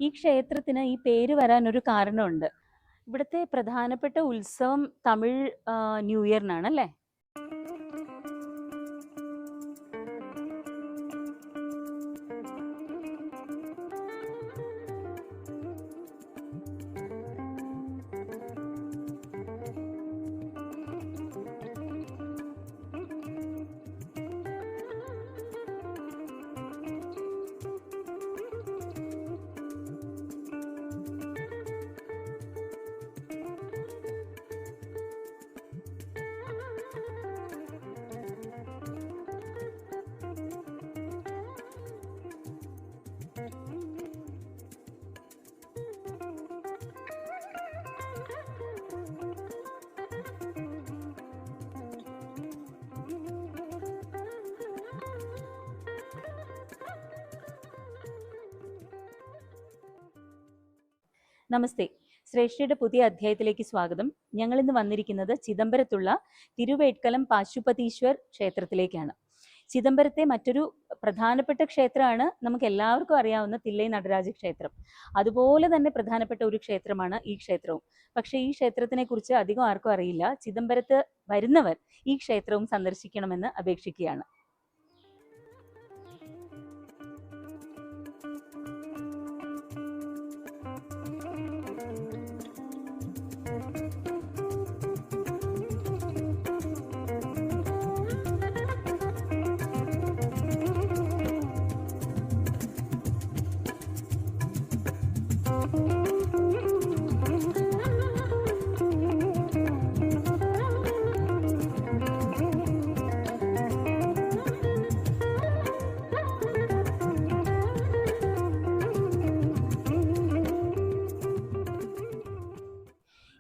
ഈ ക്ഷേത്രത്തിന് ഈ പേര് വരാൻ ഒരു കാരണമുണ്ട്. ഇവിടുത്തെ പ്രധാനപ്പെട്ട ഉത്സവം തമിഴ് ന്യൂ ഇയറിനാണ് അല്ലേ? നമസ്തേ, ശ്രേഷ്ഠയുടെ പുതിയ അധ്യായത്തിലേക്ക് സ്വാഗതം. ഞങ്ങൾ ഇന്ന് വന്നിരിക്കുന്നത് ചിദംബരത്തുള്ള തിരുവേട്കലം പാശുപതീശ്വർ ക്ഷേത്രത്തിലേക്കാണ്. ചിദംബരത്തെ മറ്റൊരു പ്രധാനപ്പെട്ട ക്ഷേത്രമാണ് നമുക്ക് എല്ലാവർക്കും അറിയാവുന്ന തില്ലൈ നടരാജ ക്ഷേത്രം. അതുപോലെ തന്നെ പ്രധാനപ്പെട്ട ഒരു ക്ഷേത്രമാണ് ഈ ക്ഷേത്രവും. പക്ഷേ ഈ ക്ഷേത്രത്തിനെ കുറിച്ച് അധികം ആർക്കും അറിയില്ല. ചിദംബരത്ത് വരുന്നവർ ഈ ക്ഷേത്രവും സന്ദർശിക്കണമെന്ന് അപേക്ഷിക്കുകയാണ്.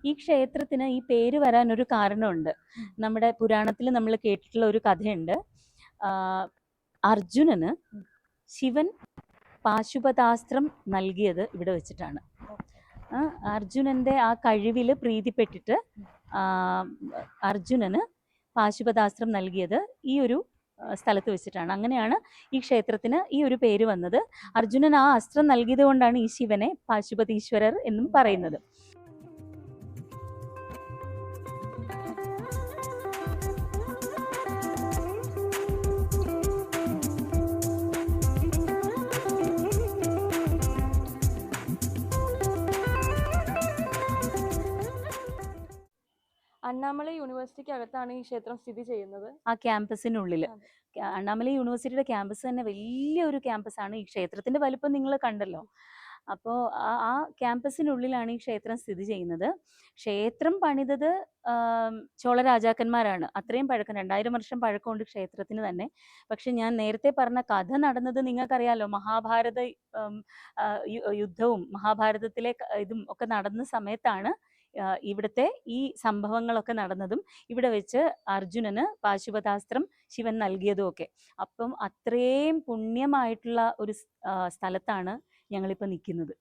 ഈ ക്ഷേത്രത്തിന് ഈ പേര് വരാൻ ഒരു കാരണമുണ്ട്. നമ്മുടെ പുരാണത്തിൽ നമ്മൾ കേട്ടിട്ടുള്ള ഒരു കഥയുണ്ട്. അർജുനന് ശിവൻ പാശുപതാസ്ത്രം നൽകിയത് ഇവിടെ വെച്ചിട്ടാണ്. അർജുനന്റെ ആ കഴിവിൽ പ്രീതിപ്പെട്ടിട്ട് അർജുനന് പാശുപതാസ്ത്രം നൽകിയത് ഈ ഒരു സ്ഥലത്ത് വെച്ചിട്ടാണ്. അങ്ങനെയാണ് ഈ ക്ഷേത്രത്തിന് ഈ ഒരു പേര് വന്നത്. അർജുനൻ ആ അസ്ത്രം നൽകിയത് കൊണ്ടാണ് ഈ ശിവനെ പാശുപതീശ്വരർ എന്നും പറയുന്നത്. അണ്ണാമലൈ യൂണിവേഴ്സിറ്റിക്ക് അകത്താണ് ഈ ക്ഷേത്രം സ്ഥിതി ചെയ്യുന്നത്. ആ ക്യാമ്പസിനുള്ളിൽ അണ്ണാമലൈ യൂണിവേഴ്സിറ്റിയുടെ ക്യാമ്പസ് തന്നെ വലിയൊരു ക്യാമ്പസാണ്. ഈ ക്ഷേത്രത്തിന്റെ വലിപ്പം നിങ്ങൾ കണ്ടല്ലോ. അപ്പോൾ ആ ക്യാമ്പസിനുള്ളിലാണ് ഈ ക്ഷേത്രം സ്ഥിതി ചെയ്യുന്നത്. ക്ഷേത്രം പണിതത് ചോള രാജാക്കന്മാരാണ്. അത്രയും പഴക്കം, 2000 വർഷം പഴക്കമുണ്ട് ക്ഷേത്രത്തിന് തന്നെ. പക്ഷെ ഞാൻ നേരത്തെ പറഞ്ഞ കഥ നടന്നത് നിങ്ങൾക്കറിയാലോ. മഹാഭാരത യുദ്ധവും മഹാഭാരതത്തിലെ ഇതും ഒക്കെ നടന്ന സമയത്താണ് ഇവിടുത്തെ ഈ സംഭവങ്ങളൊക്കെ നടന്നതും ഇവിടെ വെച്ച് അർജുനന് പാശുപതാസ്ത്രം ശിവൻ നൽകിയതും ഒക്കെ. അപ്പം അത്രയും പുണ്യമായിട്ടുള്ള ഒരു സ്ഥലത്താണ് ഞങ്ങളിപ്പോൾ നിൽക്കുന്നത്.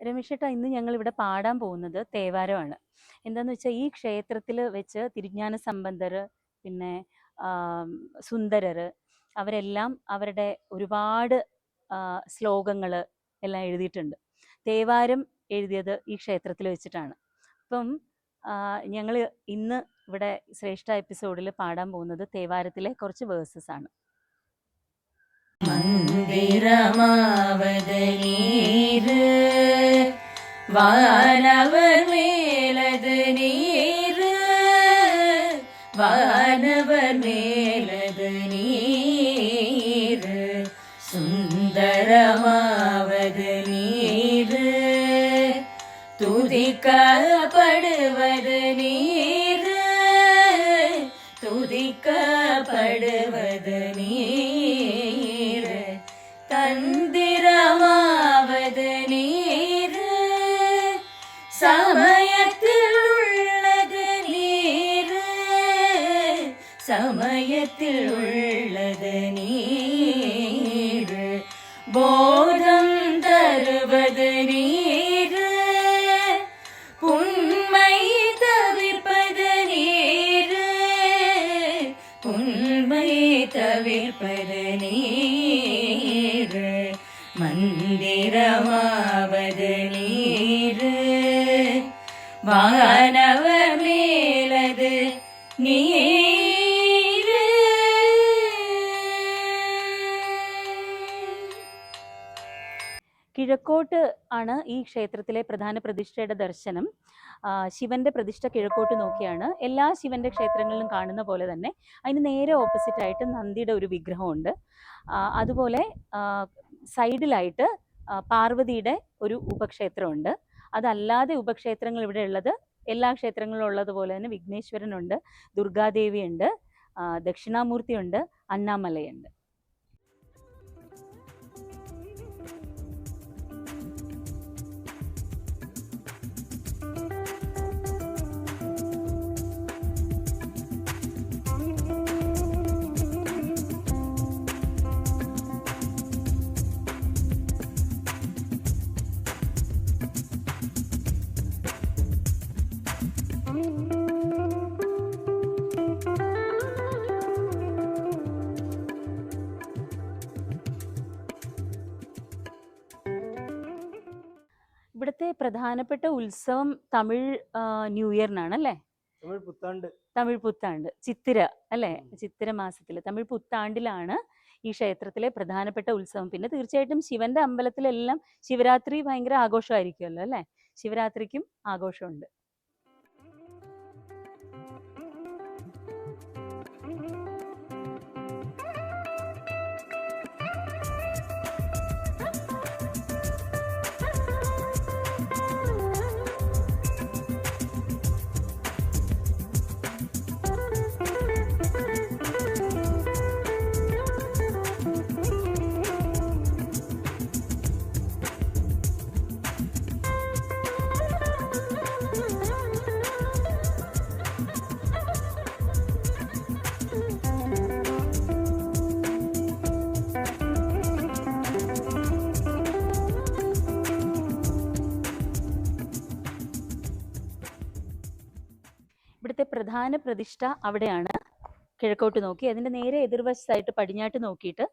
രമേശേട്ടാ, ഇന്ന് ഞങ്ങൾ ഇവിടെ പാടാൻ പോകുന്നത് തേവാരമാണ്. എന്താന്ന് വെച്ചാൽ ഈ ക്ഷേത്രത്തിൽ വെച്ച് തിരുജ്ഞാന സമ്പന്നർ, പിന്നെ സുന്ദരർ, അവരെല്ലാം അവരുടെ ഒരുപാട് ശ്ലോകങ്ങൾ എല്ലാം എഴുതിയിട്ടുണ്ട്. തേവാരം എഴുതിയത് ഈ ക്ഷേത്രത്തിൽ വെച്ചിട്ടാണ്. അപ്പം ഞങ്ങൾ ഇന്ന് ഇവിടെ ശ്രേഷ്ഠ എപ്പിസോഡിൽ പാടാൻ പോകുന്നത് തേവാരത്തിലെ കുറച്ച് വേഴ്സസ് ആണ്. மந்திரமாவது நீரு வானவர் மேலது நீரு வானவர் மேலது நீரு சுந்தரமாவது நீரு துதிக்கப்படுவது நீரு துதிக்கப்படுவது நீரு தந்திரமாவது நீரு சமயத்தில் உள்ளது நீரு சமயத்தில் உள்ளது நீரு போதம் தருவது நீரு புண்மை விற்பது நீர் மந்திரமாவது நீர் வானவர் மேலது நீர் കിഴക്കോട്ട് ആണ് ഈ ക്ഷേത്രത്തിലെ പ്രധാന പ്രതിഷ്ഠയുടെ ദർശനം. ശിവന്റെ പ്രതിഷ്ഠ കിഴക്കോട്ട് നോക്കിയാണ്. എല്ലാ ശിവന്റെ ക്ഷേത്രങ്ങളിലും കാണുന്ന പോലെ തന്നെ അതിന് നേരെ ഓപ്പോസിറ്റ് ആയിട്ട് നന്ദിയുടെ ഒരു വിഗ്രഹമുണ്ട്. അതുപോലെ സൈഡിലായിട്ട് പാർവതിയുടെ ഒരു ഉപക്ഷേത്രമുണ്ട്. അതല്ലാതെ ഉപക്ഷേത്രങ്ങൾ ഇവിടെ ഉള്ളത് എല്ലാ ക്ഷേത്രങ്ങളിലും ഉള്ളതുപോലെ തന്നെ വിഘ്നേശ്വരനുണ്ട്, ദുർഗാദേവിയുണ്ട്, ദക്ഷിണാമൂർത്തിയുണ്ട്, അണ്ണാമലയുണ്ട്. ഇവിടുത്തെ പ്രധാനപ്പെട്ട ഉത്സവം തമിഴ് ന്യൂ ഇയറിനാണ് അല്ലേ? തമിഴ് പുത്താണ്ട് ചിത്തിര അല്ലേ? ചിത്തിര മാസത്തിൽ തമിഴ് പുത്താണ്ടിലാണ് ഈ ക്ഷേത്രത്തിലെ പ്രധാനപ്പെട്ട ഉത്സവം. പിന്നെ തീർച്ചയായിട്ടും ശിവന്റെ അമ്പലത്തിലെല്ലാം ശിവരാത്രി ഭയങ്കര ആഘോഷമായിരിക്കുമല്ലോ അല്ലേ? ശിവരാത്രിക്കും ആഘോഷമുണ്ട്. ഇവിടുത്തെ പ്രധാന പ്രതിഷ്ഠ അവിടെയാണ്, കിഴക്കോട്ട് നോക്കി. അതിൻ്റെ നേരെ എതിർവശത്തായിട്ട് പടിഞ്ഞാട്ട് നോക്കിയിട്ട്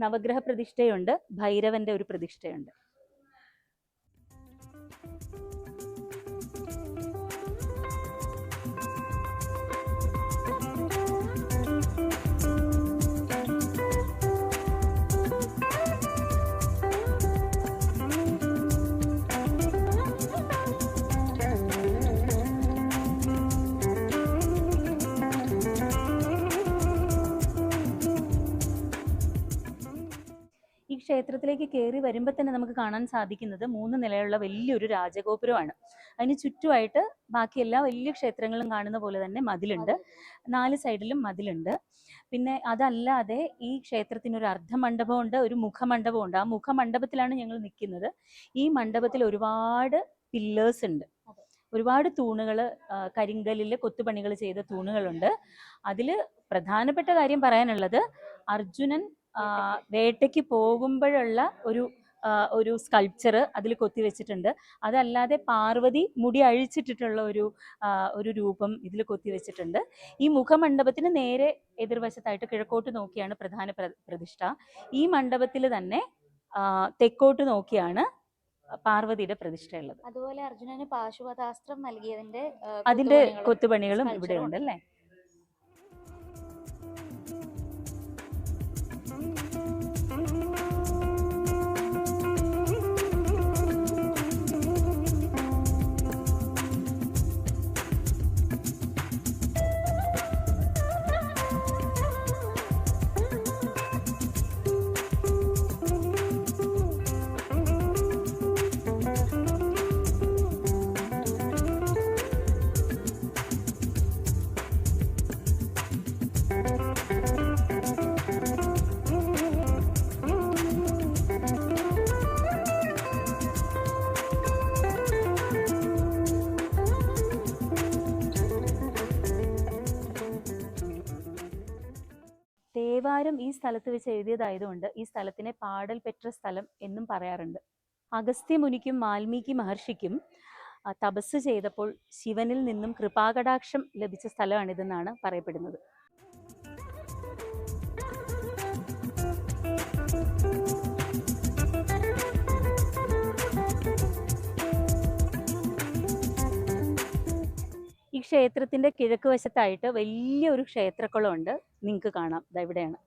നവഗ്രഹ പ്രതിഷ്ഠയുണ്ട്, ഭൈരവന്റെ ഒരു പ്രതിഷ്ഠയുണ്ട്. ഈ ക്ഷേത്രത്തിലേക്ക് കയറി വരുമ്പോൾ തന്നെ നമുക്ക് കാണാൻ സാധിക്കുന്നത് 3 നിലയുള്ള വലിയൊരു രാജഗോപുരമാണ്. അതിന് ചുറ്റുമായിട്ട് ബാക്കി എല്ലാ വലിയ ക്ഷേത്രങ്ങളും കാണുന്ന പോലെ തന്നെ മതിലുണ്ട്, 4 സൈഡിലും മതിലുണ്ട്. പിന്നെ അതല്ലാതെ ഈ ക്ഷേത്രത്തിനൊരു അർദ്ധമണ്ഡപമുണ്ട്, ഒരു മുഖമണ്ഡപമുണ്ട്. ആ മുഖമണ്ഡപത്തിലാണ് ഞങ്ങൾ നിൽക്കുന്നത്. ഈ മണ്ഡപത്തിൽ ഒരുപാട് പില്ലേഴ്സ് ഉണ്ട്, ഒരുപാട് തൂണുകൾ, കരിങ്കല്ലിൽ കൊത്തുപണികൾ ചെയ്ത തൂണുകളുണ്ട്. അതിൽ പ്രധാനപ്പെട്ട കാര്യം പറയാനുള്ളത് അർജുനൻ വേട്ടയ്ക്ക് പോകുമ്പോഴുള്ള ഒരു സ്കൾപ്ചർ അതിൽ കൊത്തിവെച്ചിട്ടുണ്ട്. അതല്ലാതെ പാർവതി മുടി അഴിച്ചിട്ടിട്ടുള്ള ഒരു രൂപം ഇതിൽ കൊത്തിവെച്ചിട്ടുണ്ട്. ഈ മുഖമണ്ഡപത്തിന് നേരെ എതിർവശത്തായിട്ട് കിഴക്കോട്ട് നോക്കിയാണ് പ്രധാന പ്രതിഷ്ഠ. ഈ മണ്ഡപത്തിൽ തന്നെ തെക്കോട്ട് നോക്കിയാണ് പാർവതിയുടെ പ്രതിഷ്ഠയുള്ളത്. അതുപോലെ അർജുനന് പാശുപതാസ്ത്രം നൽകിയതിന്റെ അതിന്റെ കൊത്തുപണികളും ഇവിടെ ഉണ്ട് അല്ലേ? തേവാരം ഈ സ്ഥലത്ത് വെച്ച് എഴുതിയതായതുകൊണ്ട് ഈ സ്ഥലത്തിനെ പാടൽ പെറ്റ സ്ഥലം എന്നും പറയാറുണ്ട്. അഗസ്ത്യ മുനിക്കും വാൽമീകി മഹർഷിക്കും തപസ് ചെയ്തപ്പോൾ ശിവനിൽ നിന്നും കൃപാകടാക്ഷം ലഭിച്ച സ്ഥലമാണിതെന്നാണ് പറയപ്പെടുന്നത്. ഈ ക്ഷേത്രത്തിന്റെ കിഴക്ക് വശത്തായിട്ട് വലിയൊരു ക്ഷേത്രക്കുളമുണ്ട്, നിങ്ങൾക്ക് കാണാം, ദാ ഇവിടെയാണ്.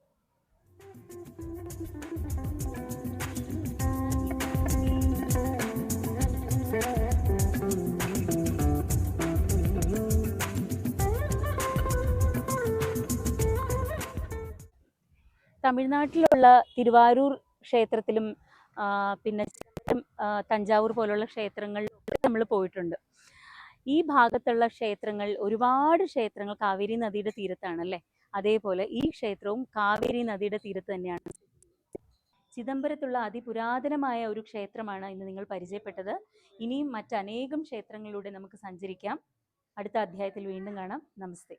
തമിഴ്നാട്ടിലുള്ള തിരുവാരൂർ ക്ഷേത്രത്തിലും പിന്നെ തഞ്ചാവൂർ പോലുള്ള ക്ഷേത്രങ്ങളിലൊക്കെ നമ്മൾ പോയിട്ടുണ്ട്. ഈ ഭാഗത്തുള്ള ക്ഷേത്രങ്ങൾ, ഒരുപാട് ക്ഷേത്രങ്ങൾ കാവേരി നദിയുടെ തീരത്താണല്ലേ. അതേപോലെ ഈ ക്ഷേത്രവും കാവേരി നദിയുടെ തീരത്ത് തന്നെയാണ്. ചിദംബരത്തുള്ള അതിപുരാതനമായ ഒരു ക്ഷേത്രമാണ് ഇന്ന് നിങ്ങൾ പരിചയപ്പെട്ടത്. ഇനിയും മറ്റനേകം ക്ഷേത്രങ്ങളിലൂടെ നമുക്ക് സഞ്ചരിക്കാം. അടുത്ത അധ്യായത്തിൽ വീണ്ടും കാണാം. നമസ്തേ.